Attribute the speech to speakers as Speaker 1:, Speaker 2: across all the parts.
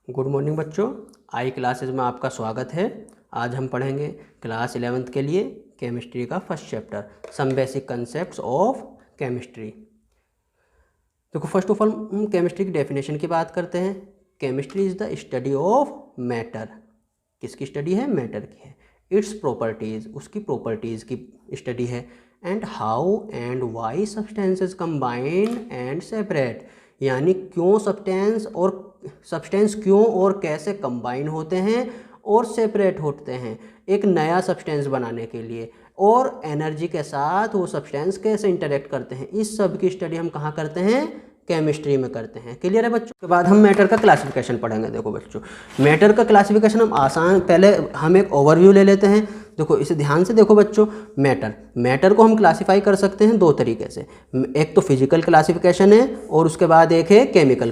Speaker 1: Good morning बच्चों, आई classes में आपका स्वागत है। आज हम पढ़ेंगे क्लास 11th के लिए केमिस्ट्री का first chapter some basic concepts of chemistry. देखो, फर्स्ट ऑफ ऑल हम केमिस्ट्री की डेफिनेशन की बात करते हैं। Chemistry is the study of matter. किसकी स्टडी है? मैटर की है। इट्स प्रॉपर्टीज़, उसकी प्रॉपर्टीज़ की स्टडी है। And how and why substances combined and separate, यानी क्यों सब्सटेंस क्यों और कैसे कंबाइन होते हैं और सेपरेट होते हैं एक नया सब्सटेंस बनाने के लिए, और एनर्जी के साथ वो सब्सटेंस कैसे इंटरेक्ट करते हैं, इस सब की स्टडी हम कहाँ करते हैं? केमिस्ट्री में करते हैं। क्लियर है बच्चों? के बाद हम मैटर का क्लासिफिकेशन पढ़ेंगे। देखो बच्चों, मैटर का क्लासिफिकेशन हम पहले हम एक ओवरव्यू ले लेते हैं। देखो, इसे ध्यान से देखो बच्चों। मैटर को हम क्लासिफाई कर सकते हैं दो तरीके से। एक तो फिजिकल क्लासिफिकेशन है और उसके बाद एक है केमिकल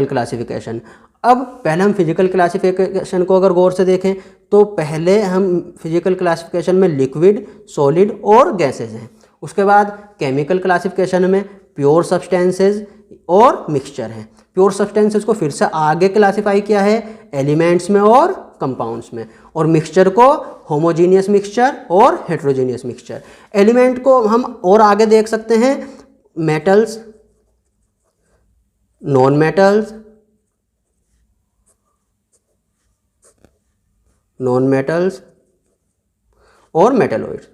Speaker 1: क्लासिफिकेशन। अब पहले हम फिजिकल क्लासिफिकेशन को अगर गौर से देखें तो पहले हम फिजिकल क्लासिफिकेशन में लिक्विड, सॉलिड और गैसेज हैं। उसके बाद केमिकल क्लासिफिकेशन में प्योर सब्सटेंसेज और मिक्सचर हैं। प्योर सब्सटेंसेज को फिर से आगे क्लासिफाई किया है एलिमेंट्स में और कंपाउंड्स में, और मिक्सचर को होमोजीनियस मिक्सचर और हेट्रोजीनियस मिक्सचर। एलिमेंट को हम और आगे देख सकते हैं, मेटल्स, नॉन मेटल्स, और मेटलॉइड्स।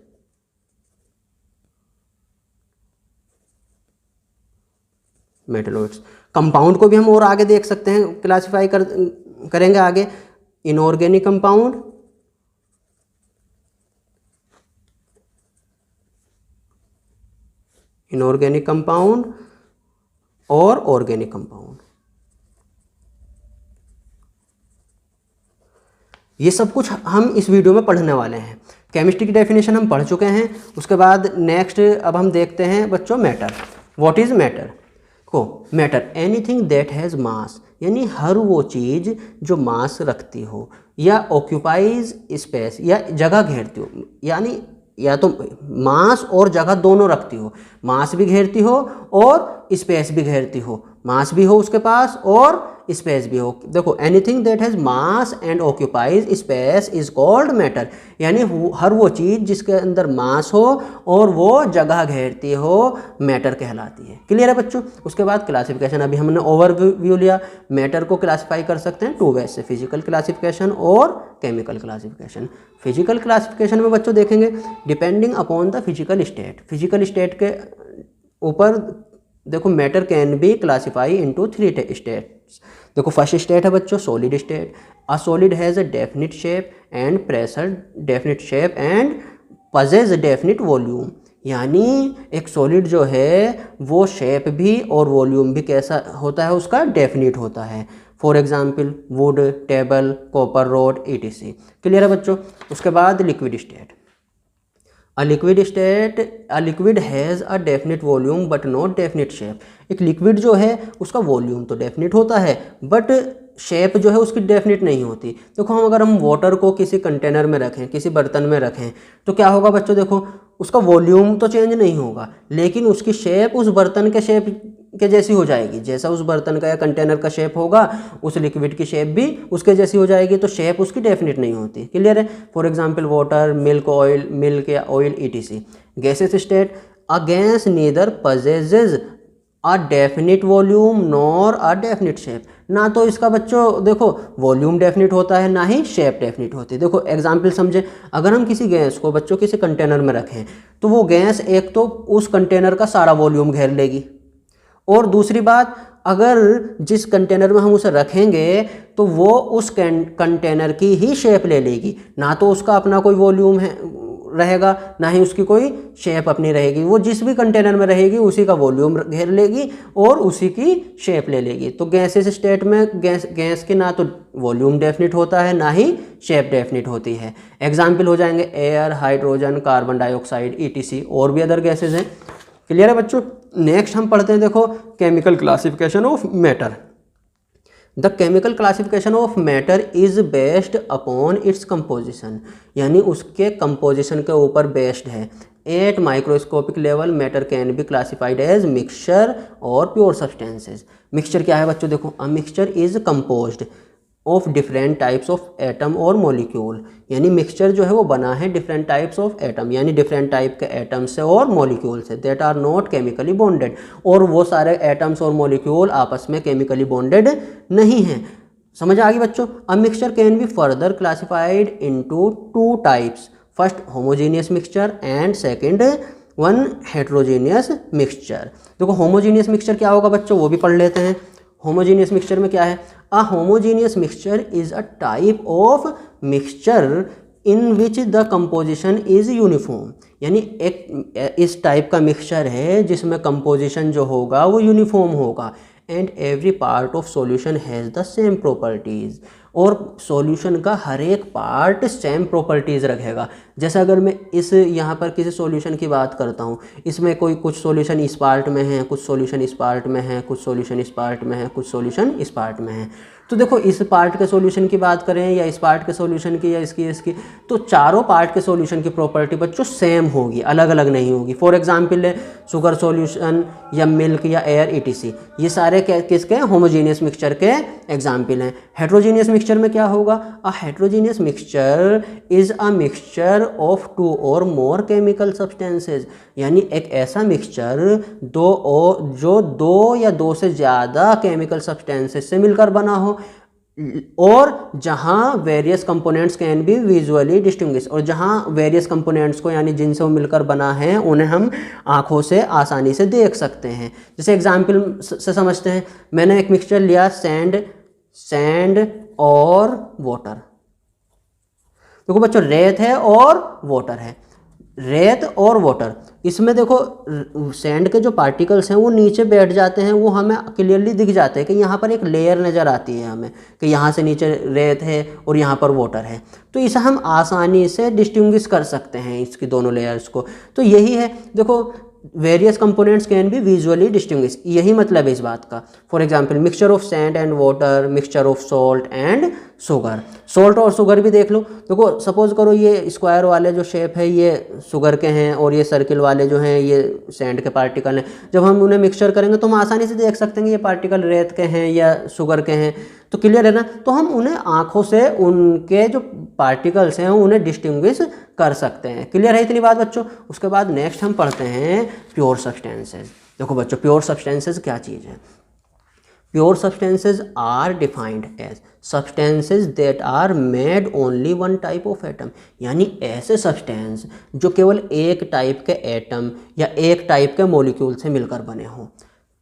Speaker 1: कंपाउंड को भी हम और आगे देख सकते हैं, क्लासिफाई करेंगे आगे। इनऑर्गेनिक कंपाउंड और ऑर्गेनिक कंपाउंड। ये सब कुछ हम इस वीडियो में पढ़ने वाले हैं। केमिस्ट्री की डेफिनेशन हम पढ़ चुके हैं। उसके बाद नेक्स्ट अब हम देखते हैं बच्चों matter. What is matter? Matter anything that has मास, यानी हर वो चीज़ जो मास रखती हो या ऑक्यूपाइज स्पेस या जगह घेरती हो, यानी या तो मास और जगह दोनों रखती हो, मास भी घेरती हो और स्पेस भी घेरती हो, मास भी हो उसके पास और स्पेस भी हो। देखो, anything that has mass and occupies space is called matter, यानी हर वो चीज़ जिसके अंदर मास हो और वो जगह घेरती हो मैटर कहलाती है। क्लियर है बच्चों? उसके बाद क्लासिफिकेशन, अभी हमने ओवरव्यू लिया। मैटर को क्लासिफाई कर सकते हैं टू वे से, फिजिकल क्लासिफिकेशन और केमिकल क्लासिफिकेशन। फिजिकल क्लासिफिकेशन में बच्चों देखेंगे depending upon the physical state के ऊपर। देखो, matter can B classify into 3 states. देखो, फर्स्ट स्टेट है बच्चों solid state. A solid has a definite shape and pressure definite shape and पजेज definite volume, यानी एक सॉलिड जो है वो शेप भी और वॉल्यूम भी कैसा होता है? उसका डेफिनिट होता है। For example would, table, copper road, etc। Clear है बच्चों? उसके बाद liquid state. A liquid has a definite volume but not definite shape। एक लिक्विड जो है उसका वॉल्यूम तो डेफिनिट होता है बट शेप जो है उसकी डेफिनिट नहीं होती। देखो, अगर हम वाटर को किसी कंटेनर में रखें, किसी बर्तन में रखें, तो क्या होगा बच्चों? देखो, उसका वॉल्यूम तो चेंज नहीं होगा लेकिन उसकी शेप उस बर्तन के शेप के जैसी हो जाएगी। जैसा उस बर्तन का या कंटेनर का शेप होगा उस लिक्विड की शेप भी उसके जैसी हो जाएगी, तो शेप उसकी डेफिनिट नहीं होती। क्लियर है? फॉर एग्जांपल वाटर, मिल्क या oil, etc। Gases state, a gas neither possesses a definite volume nor a definite shape. ना तो इसका बच्चों देखो वॉल्यूम डेफिनिट होता है ना ही शेप डेफिनिट होती है। देखो एग्जांपल समझे, अगर हम किसी गैस को बच्चों किसी कंटेनर में रखें तो वो गैस एक तो उस कंटेनर का सारा वॉल्यूम घेर लेगी, और दूसरी बात, अगर जिस कंटेनर में हम उसे रखेंगे तो वो उस कंटेनर की ही शेप ले लेगी। ना तो उसका अपना कोई वॉल्यूम है रहेगा ना ही उसकी कोई शेप अपनी रहेगी। वो जिस भी कंटेनर में रहेगी उसी का वॉल्यूम घेर लेगी और उसी की शेप ले लेगी। तो गैसेस स्टेट में गैस के ना तो वॉल्यूम डेफिनिट होता है ना ही शेप डेफिनिट होती है। एग्जाम्पल हो जाएंगे air, hydrogen, carbon dioxide, etc। और भी अदर गैसेज हैं। क्लियर है बच्चों? नेक्स्ट हम पढ़ते हैं, देखो chemical classification of matter. The chemical classification of matter is based upon its composition, यानी उसके कंपोजिशन के ऊपर बेस्ड है। At microscopic level matter can be classified as mixture और प्योर सब्सटेंसेज। मिक्सचर क्या है बच्चों, देखो a mixture is composed of different types of atom और मॉलिक्यूल, यानी मिक्सचर जो है वो बना है डिफरेंट टाइप्स ऑफ एटम, यानी डिफरेंट टाइप के एटम से और मॉलिक्यूल से, that are not chemically bonded, और वो सारे एटम्स और मॉलिक्यूल आपस में केमिकली बॉन्डेड नहीं हैं। समझ आ गई बच्चों। A mixture can be further classified into two types, first homogeneous mixture and second one heterogeneous mixture. देखो होमोजेनियस मिक्सचर क्या होगा बच्चों, वो भी पढ़ लेते हैं। होमोजेनियस मिक्सचर में क्या है, अ homogeneous mixture is a type of mixture in which the composition is uniform, यानी एक इस टाइप का मिक्सचर है जिसमें कंपोजिशन जो होगा वो यूनिफॉर्म होगा, and every part of solution has the same properties, और सॉल्यूशन का हर एक पार्ट सेम प्रॉपर्टीज़ रखेगा। जैसे अगर मैं इस यहाँ पर किसी सॉल्यूशन की बात करता हूँ, इसमें कोई कुछ सॉल्यूशन इस पार्ट में है, कुछ सॉल्यूशन इस पार्ट में है, कुछ सॉल्यूशन इस पार्ट में है, कुछ सॉल्यूशन इस पार्ट में है, तो देखो इस पार्ट के सॉल्यूशन की बात करें या इस पार्ट के सॉल्यूशन की या इसकी, तो चारों पार्ट के सॉल्यूशन की प्रॉपर्टी बच्चों सेम होगी, अलग अलग नहीं होगी। फॉर एग्जांपल है शुगर सॉल्यूशन या मिल्क या एयर ETC, ये सारे किसके होमोजेनियस मिक्सचर के एग्जाम्पल हैं। हेट्रोजेनियस मिक्सचर में क्या होगा, a heterogeneous mixture is a mixture of two or more chemical substances, यानी एक ऐसा मिक्सचर जो दो या दो से ज़्यादा केमिकल सब्सटेंसेस से मिलकर बना हो, और जहाँ various components can be visually distinguish, और जहाँ वेरियस कंपोनेंट्स को यानी जिनसे वो मिलकर बना है उन्हें हम आँखों से आसानी से देख सकते हैं। जैसे एग्जाम्पल से समझते हैं, मैंने एक मिक्सचर लिया सैंड और वाटर। देखो बच्चों रेत है और वाटर है, रेत और वाटर, इसमें देखो सैंड के जो पार्टिकल्स हैं वो नीचे बैठ जाते हैं, वो हमें क्लियरली दिख जाते हैं कि यहाँ पर एक लेयर नज़र आती है हमें कि यहाँ से नीचे रेत है और यहाँ पर वाटर है, तो इसे हम आसानी से डिस्टिंग्विश कर सकते हैं इसकी दोनों लेयर्स को। तो यही है, देखो various components can be visually distinguish, यही मतलब है इस बात का। For example mixture of sand and water, mixture of salt and sugar, salt और शुगर भी देख लो। देखो सपोज करो ये स्क्वायर वाले जो शेप है ये शुगर के हैं और ये सर्किल वाले जो हैं ये सैंड के पार्टिकल हैं, जब हम उन्हें मिक्सचर करेंगे तो हम आसानी से देख सकते हैं कि ये पार्टिकल रेत के हैं या शुगर के हैं, तो क्लियर है ना। तो हम उन्हें आँखों से उनके जो पार्टिकल्स हैं उन्हें डिस्टिंग्विश कर सकते हैं, क्लियर है इतनी बात बच्चों। उसके बाद नेक्स्ट हम पढ़ते हैं प्योर सब्सटेंसेज। देखो बच्चों प्योर सब्सटेंसेज क्या चीज़ है, pure substances are defined as substances that are made only one type of atom, यानी ऐसे सब्सटेंस जो केवल एक टाइप के एटम या एक टाइप के मॉलिक्यूल से मिलकर बने हों।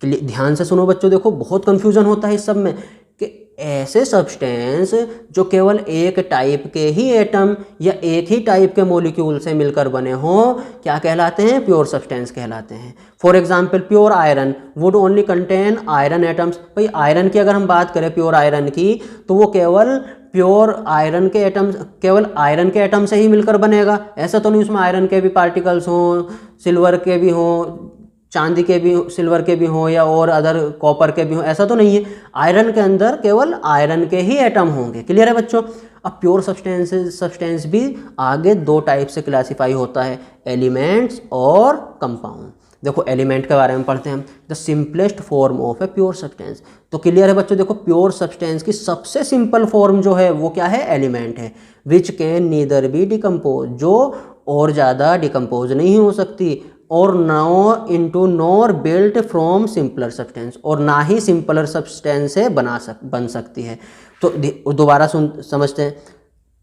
Speaker 1: ध्यान से सुनो बच्चों, देखो बहुत कंफ्यूजन होता है इस सब में कि ऐसे सब्सटेंस जो केवल एक टाइप के ही एटम या एक ही टाइप के मॉलिक्यूल से मिलकर बने हों क्या कहलाते हैं, प्योर सब्सटेंस कहलाते हैं। For example pure iron would only contain iron atoms. भाई आयरन की अगर हम बात करें प्योर आयरन की, तो वो केवल प्योर आयरन के एटम्स, केवल आयरन के एटम से ही मिलकर बनेगा, ऐसा तो नहीं उसमें आयरन के भी पार्टिकल्स हों, सिल्वर के भी हों, चांदी के भी, सिल्वर के भी हों या और अदर कॉपर के भी हों, ऐसा तो नहीं है। आयरन के अंदर केवल आयरन के ही एटम होंगे, क्लियर है बच्चों। अब प्योर सब्सटेंस भी आगे दो टाइप से क्लासीफाई होता है, एलिमेंट्स और कंपाउंड। देखो एलिमेंट के बारे में पढ़ते हैं हम, the simplest form of a pure substance. तो क्लियर है बच्चों, देखो प्योर सब्सटेंस की सबसे सिंपल फॉर्म जो है वो क्या है, एलिमेंट है। Which can neither be decompose, जो और ज़्यादा डिकम्पोज नहीं हो सकती, और no into nor built from simpler substance, और ना ही सिंपलर सब्सटेंस से बन सकती है। तो दोबारा समझते हैं,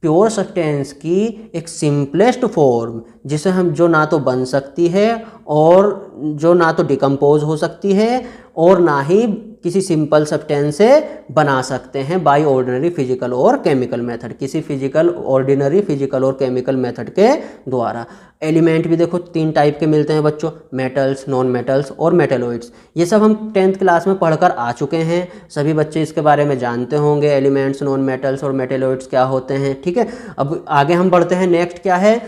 Speaker 1: प्योर सब्सटेंस की एक सिंपलेस्ट फॉर्म जिसे हम जो ना तो बन सकती है और जो ना तो डिकम्पोज हो सकती है और ना ही किसी सिंपल सब्सटेंस से बना सकते हैं बाय ऑर्डिनरी फिजिकल और केमिकल मेथड, किसी ऑर्डिनरी फिजिकल और केमिकल मेथड के द्वारा। एलिमेंट भी देखो तीन टाइप के मिलते हैं बच्चों, मेटल्स, नॉन मेटल्स और मेटेलॉइड्स। ये सब हम 10th क्लास में पढ़कर आ चुके हैं, सभी बच्चे इसके बारे में जानते होंगे, एलिमेंट्स, नॉन मेटल्स और मेटेलॉइड्स क्या होते हैं, ठीक है। अब आगे हम बढ़ते हैं, नेक्स्ट क्या है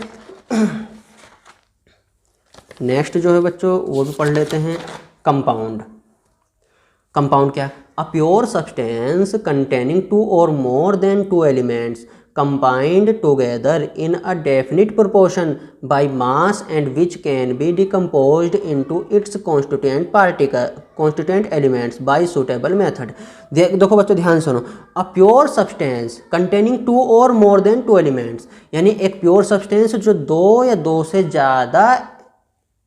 Speaker 1: नेक्स्ट जो है बच्चों वो भी पढ़ लेते हैं, कंपाउंड। कंपाउंड क्या है, a pure substance containing two or more than two elements combined together in a definite proportion by mass and which can be decomposed into its constituent elements by suitable method। देखो बच्चों ध्यान सुनो, a pure substance containing two or more than two elements, यानी एक pure substance जो दो या दो से ज़्यादा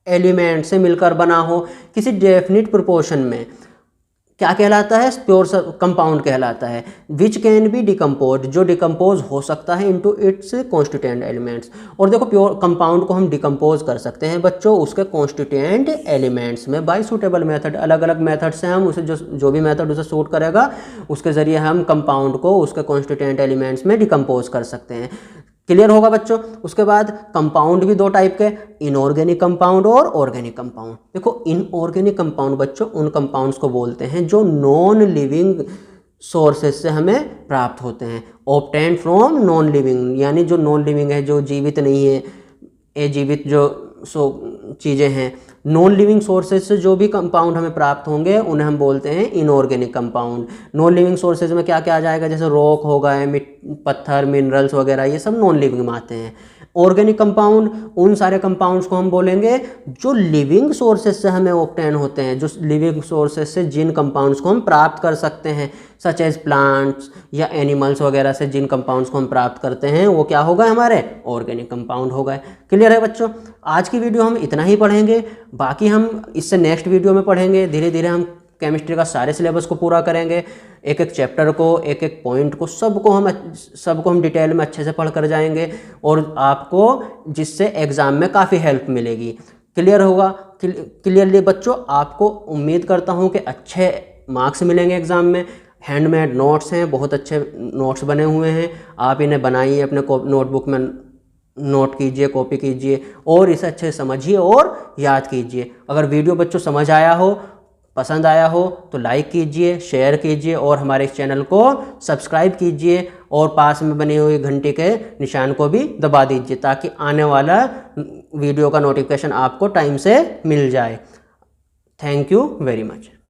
Speaker 1: एलिमेंट से मिलकर बना हो किसी डेफिनिट प्रोपोर्शन में, क्या कहलाता है? प्योर कंपाउंड कहलाता है। विच कैन बी डिकम्पोज, जो डिकम्पोज हो सकता है इनटू इट्स कॉन्स्टिट्यूएंट एलिमेंट्स। और देखो प्योर कंपाउंड को हम डिकम्पोज कर सकते हैं बच्चों उसके कॉन्स्टिट्यूएंट एलिमेंट्स में बाय सूटेबल मेथड। अलग अलग मेथड से हम उसे जो भी मेथड उसे सूट करेगा उसके ज़रिए हम कंपाउंड को उसके कॉन्स्टिट्यूएंट एलिमेंट्स में डिकम्पोज कर सकते हैं। क्लियर होगा बच्चों। उसके बाद कंपाउंड भी दो टाइप के, इनऑर्गेनिक कंपाउंड और ऑर्गेनिक कंपाउंड। देखो इनऑर्गेनिक कंपाउंड बच्चों उन कंपाउंड्स को बोलते हैं जो नॉन लिविंग सोर्सेज से हमें प्राप्त होते हैं। ऑब्टेन फ्रॉम नॉन लिविंग, यानी जो नॉन लिविंग है, जो जीवित नहीं है, अजीवित जो चीज़ें हैं, नॉन लिविंग सोर्सेज से जो भी कंपाउंड हमें प्राप्त होंगे उन्हें हम बोलते हैं inorganic compound. Non living sources में क्या क्या आ जाएगा? जैसे रॉक हो गए, पत्थर, मिनरल्स वगैरह, ये सब नॉन लिविंग में आते हैं। ऑर्गेनिक कंपाउंड उन सारे कंपाउंड्स को हम बोलेंगे जो लिविंग सोर्सेज से हमें ऑब्टेन होते हैं, जो लिविंग सोर्सेज से जिन कंपाउंड्स को हम प्राप्त कर सकते हैं, सच एज प्लांट्स या एनिमल्स वगैरह से जिन कंपाउंड्स को हम प्राप्त करते हैं वो क्या होगा? हमारे ऑर्गेनिक कंपाउंड हो गए। क्लियर है बच्चों। आज की वीडियो हम इतना ही पढ़ेंगे, बाकी हम इससे नेक्स्ट वीडियो में पढ़ेंगे। धीरे धीरे हम केमिस्ट्री का सारे सिलेबस को पूरा करेंगे, एक एक चैप्टर को, एक एक पॉइंट को, सबको हम डिटेल में अच्छे से पढ़ कर जाएंगे और आपको जिससे एग्ज़ाम में काफ़ी हेल्प मिलेगी। क्लियर होगा? क्लियरली बच्चों, आपको उम्मीद करता हूँ कि अच्छे मार्क्स मिलेंगे एग्ज़ाम में। हैंडमेड नोट्स हैं, बहुत अच्छे नोट्स बने हुए हैं, आप इन्हें बनाइए, अपने नोटबुक में नोट कीजिए, कॉपी कीजिए और इसे अच्छे से समझिए और याद कीजिए। अगर वीडियो बच्चों समझ आया हो, पसंद आया हो तो लाइक कीजिए, शेयर कीजिए और हमारे इस चैनल को सब्सक्राइब कीजिए और पास में बनी हुई घंटी के निशान को भी दबा दीजिए ताकि आने वाला वीडियो का नोटिफिकेशन आपको टाइम से मिल जाए। Thank you very much.